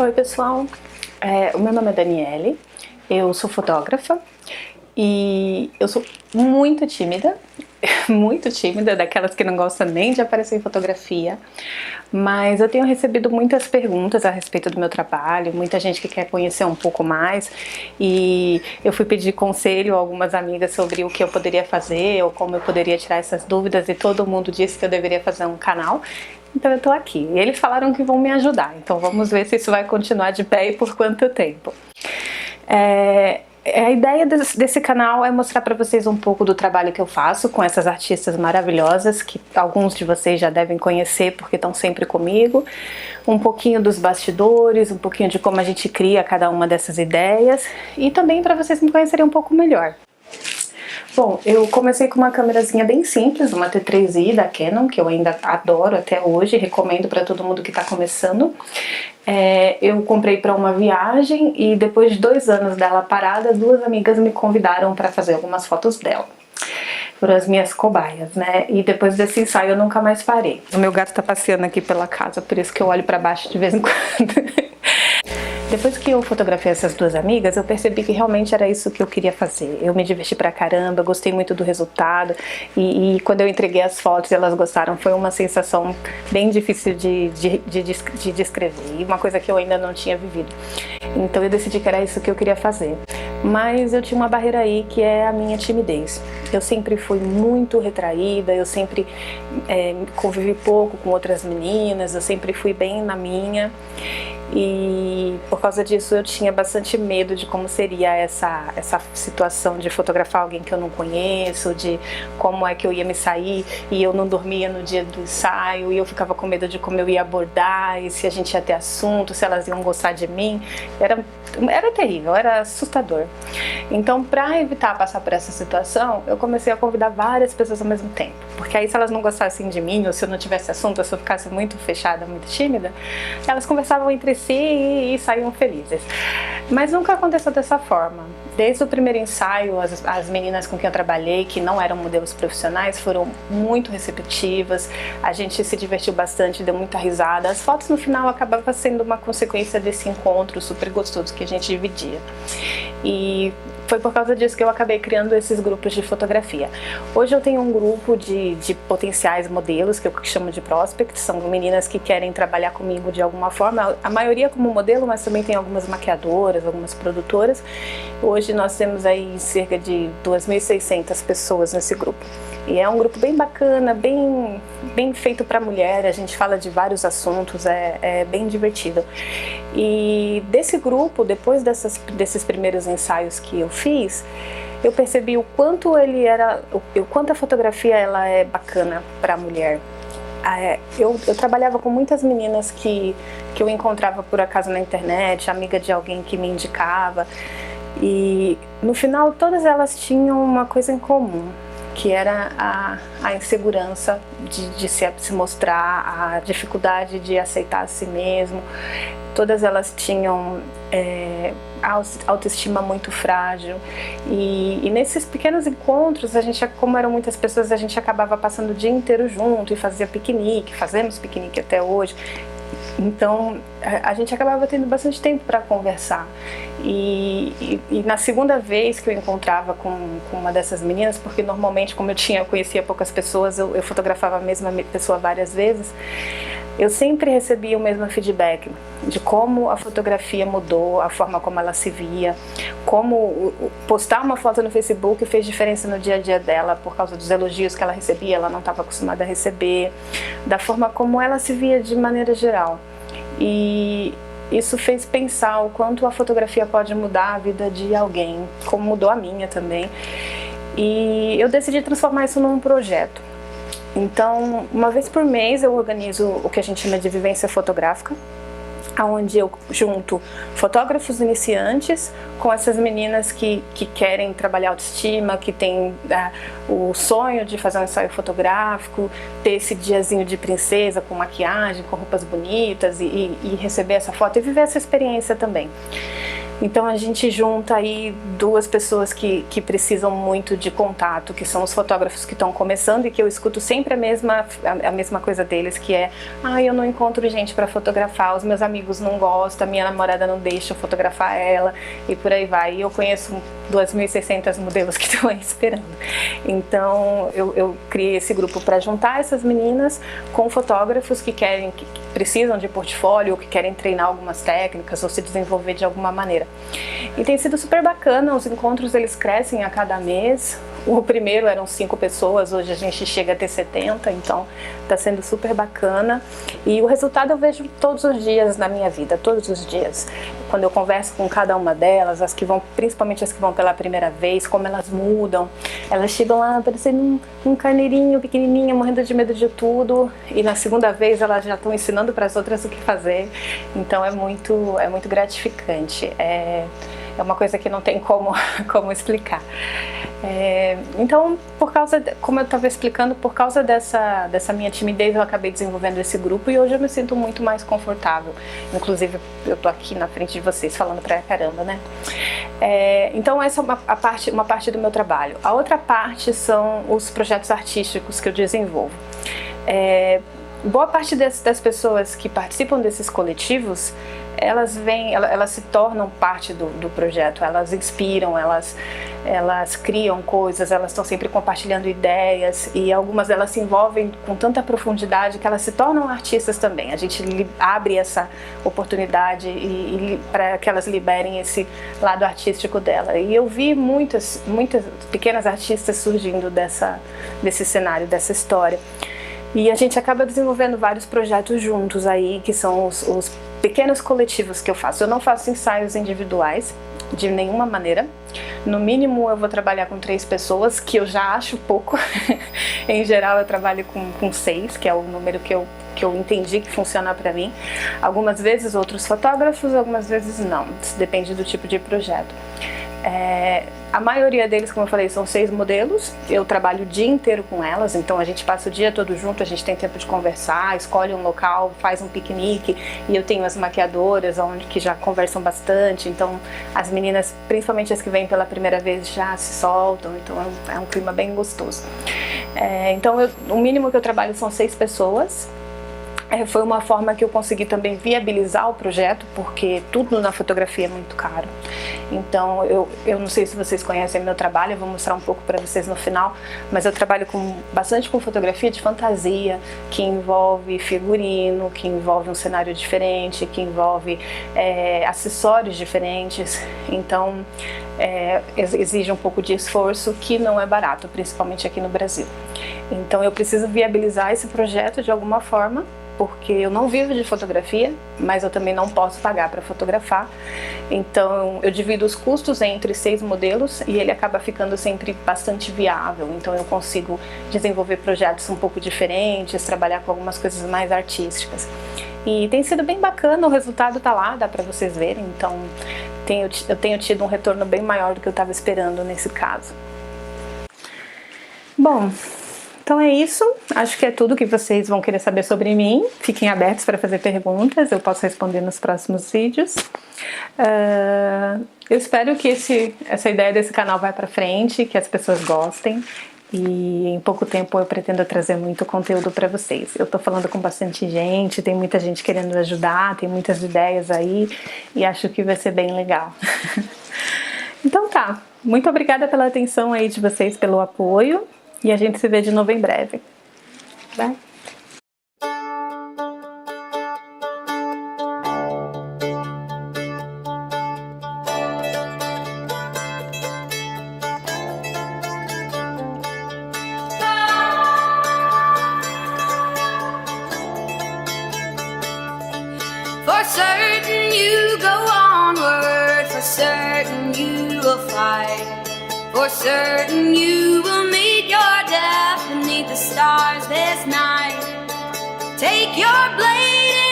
Oi pessoal, o meu nome é Daniele, eu sou fotógrafa e eu sou muito tímida, daquelas que não gostam nem de aparecer em fotografia, mas eu tenho recebido muitas perguntas a respeito do meu trabalho, muita gente que quer conhecer um pouco mais e eu fui pedir conselho a algumas amigas sobre o que eu poderia fazer ou como eu poderia tirar essas dúvidas e todo mundo disse que eu deveria fazer um canal. Então eu tô aqui, e eles falaram que vão me ajudar, então vamos ver se isso vai continuar de pé e por quanto tempo. A ideia desse canal é mostrar para vocês um pouco do trabalho que eu faço com essas artistas maravilhosas, que alguns de vocês já devem conhecer porque estão sempre comigo, um pouquinho dos bastidores, um pouquinho de como a gente cria cada uma dessas ideias e também para vocês me conhecerem um pouco melhor. Bom, eu comecei com uma câmerazinha bem simples, uma T3i da Canon, que eu ainda adoro até hoje, recomendo para todo mundo que está começando. Eu comprei para uma viagem e depois de 2 anos dela parada, 2 amigas me convidaram para fazer algumas fotos dela. Foram as minhas cobaias, né? E depois desse ensaio eu nunca mais parei. O meu gato tá passeando aqui pela casa, por isso que eu olho para baixo de vez em quando. Depois que eu fotografei essas 2 amigas, eu percebi que realmente era isso que eu queria fazer. Eu me diverti pra caramba, gostei muito do resultado e quando eu entreguei as fotos e elas gostaram, foi uma sensação bem difícil de descrever e uma coisa que eu ainda não tinha vivido. Então eu decidi que era isso que eu queria fazer. Mas eu tinha uma barreira aí que é a minha timidez. Eu sempre fui muito retraída, eu sempre convivi pouco com outras meninas, eu sempre fui bem na minha. E por causa disso eu tinha bastante medo de como seria essa situação de fotografar alguém que eu não conheço, de como é que eu ia me sair e eu não dormia no dia do ensaio e eu ficava com medo de como eu ia abordar e se a gente ia ter assunto, se elas iam gostar de mim. Era terrível, era assustador. Então, para evitar passar por essa situação, eu comecei a convidar várias pessoas ao mesmo tempo, porque aí se elas não gostassem de mim ou se eu não tivesse assunto, ou se eu ficasse muito fechada, muito tímida, elas conversavam entre si e saíam felizes. Mas nunca aconteceu dessa forma. Desde o primeiro ensaio, as meninas com quem eu trabalhei, que não eram modelos profissionais, foram muito receptivas, a gente se divertiu bastante, deu muita risada. As fotos no final acabavam sendo uma consequência desse encontro super gostoso que a gente dividia. E foi por causa disso que eu acabei criando esses grupos de fotografia. Hoje eu tenho um grupo de potenciais modelos, que eu chamo de prospects, são meninas que querem trabalhar comigo de alguma forma, a maioria como modelo, mas também tem algumas maquiadoras, algumas produtoras. Hoje nós temos aí cerca de 2.600 pessoas nesse grupo. E é um grupo bem bacana, bem feito para mulher, a gente fala de vários assuntos, é bem divertido. E desse grupo, depois desses primeiros ensaios que eu fiz, eu percebi o quanto a fotografia ela é bacana para a mulher. Eu trabalhava com muitas meninas que eu encontrava por acaso na internet, amiga de alguém que me indicava, e no final todas elas tinham uma coisa em comum, que era a insegurança de se mostrar, a dificuldade de aceitar a si mesmo. Todas elas tinham autoestima muito frágil e nesses pequenos encontros, como eram muitas pessoas, a gente acabava passando o dia inteiro junto e fazia piquenique, fazemos piquenique até hoje. Então a gente acabava tendo bastante tempo para conversar e na segunda vez que eu encontrava com uma dessas meninas, porque normalmente como eu conhecia poucas pessoas, eu fotografava a mesma pessoa várias vezes, eu sempre recebia o mesmo feedback de como a fotografia mudou, a forma como ela se via, como postar uma foto no Facebook fez diferença no dia a dia dela por causa dos elogios que ela recebia, ela não estava acostumada a receber, da forma como ela se via de maneira geral. E isso fez pensar o quanto a fotografia pode mudar a vida de alguém, como mudou a minha também. E eu decidi transformar isso num projeto. Então, uma vez por mês eu organizo o que a gente chama de vivência fotográfica, onde eu junto fotógrafos iniciantes com essas meninas que querem trabalhar autoestima, que têm o sonho de fazer um ensaio fotográfico, ter esse diazinho de princesa com maquiagem, com roupas bonitas e receber essa foto e viver essa experiência também. Então a gente junta aí duas pessoas que precisam muito de contato, que são os fotógrafos que estão começando e que eu escuto sempre a mesma coisa deles, que é: eu não encontro gente para fotografar, os meus amigos não gostam, a minha namorada não deixa eu fotografar ela, e por aí vai. E eu conheço 2.600 modelos que estão aí esperando. Então eu criei esse grupo para juntar essas meninas com fotógrafos que precisam de portfólio, ou que querem treinar algumas técnicas ou se desenvolver de alguma maneira. E tem sido super bacana, os encontros eles crescem a cada mês. O primeiro eram 5 pessoas, hoje a gente chega a ter 70, então está sendo super bacana. E o resultado eu vejo todos os dias na minha vida, todos os dias. Quando eu converso com cada uma delas, principalmente as que vão pela primeira vez, como elas mudam. Elas chegam lá parecendo um carneirinho pequenininho, morrendo de medo de tudo, e na segunda vez elas já estão ensinando para as outras o que fazer. Então é muito gratificante. É uma coisa que não tem como explicar. Então, como eu estava explicando, por causa dessa minha timidez, eu acabei desenvolvendo esse grupo e hoje eu me sinto muito mais confortável. Inclusive, eu tô aqui na frente de vocês falando pra caramba, né? Então, essa é uma parte do meu trabalho. A outra parte são os projetos artísticos que eu desenvolvo. Boa parte das pessoas que participam desses coletivos, elas se tornam parte do projeto, elas inspiram, elas criam coisas, elas estão sempre compartilhando ideias, e algumas delas se envolvem com tanta profundidade que elas se tornam artistas também. A gente abre essa oportunidade para que elas liberem esse lado artístico dela. E eu vi muitas pequenas artistas surgindo desse cenário, dessa história. E a gente acaba desenvolvendo vários projetos juntos aí, que são os pequenos coletivos que eu faço. Eu não faço ensaios individuais, de nenhuma maneira. No mínimo eu vou trabalhar com 3 pessoas, que eu já acho pouco. Em geral eu trabalho com 6, que é o número que eu entendi que funciona para mim. Algumas vezes outros fotógrafos, algumas vezes não. Isso depende do tipo de projeto. A maioria deles, como eu falei, são 6 modelos. Eu trabalho o dia inteiro com elas, então a gente passa o dia todo junto, a gente tem tempo de conversar, escolhe um local, faz um piquenique, e eu tenho as maquiadoras que já conversam bastante, então as meninas, principalmente as que vêm pela primeira vez, já se soltam, então é um clima bem gostoso. Então o mínimo que eu trabalho são 6 pessoas. Foi uma forma que eu consegui também viabilizar o projeto, porque tudo na fotografia é muito caro. Então eu não sei se vocês conhecem meu trabalho, eu vou mostrar um pouco para vocês no final, mas eu trabalho bastante com fotografia de fantasia, que envolve figurino, que envolve um cenário diferente, que envolve acessórios diferentes. Então exige um pouco de esforço, que não é barato, principalmente aqui no Brasil. Então eu preciso viabilizar esse projeto de alguma forma, porque eu não vivo de fotografia, mas eu também não posso pagar para fotografar. Então eu divido os custos entre 6 modelos e ele acaba ficando sempre bastante viável. Então eu consigo desenvolver projetos um pouco diferentes, trabalhar com algumas coisas mais artísticas. E tem sido bem bacana, o resultado tá lá, dá para vocês verem. Então eu tenho tido um retorno bem maior do que eu estava esperando nesse caso. Bom, então é isso, acho que é tudo que vocês vão querer saber sobre mim. Fiquem abertos para fazer perguntas, eu posso responder nos próximos vídeos. Eu espero que essa ideia desse canal vá para frente, que as pessoas gostem. E em pouco tempo eu pretendo trazer muito conteúdo para vocês. Eu tô falando com bastante gente, tem muita gente querendo ajudar, tem muitas ideias aí, e acho que vai ser bem legal. Então tá, muito obrigada pela atenção aí de vocês, pelo apoio. E a gente se vê de novo em breve. Bye! For certain you go onward, for certain you will fight. For certain you will meet your death beneath the stars this night. Take your blade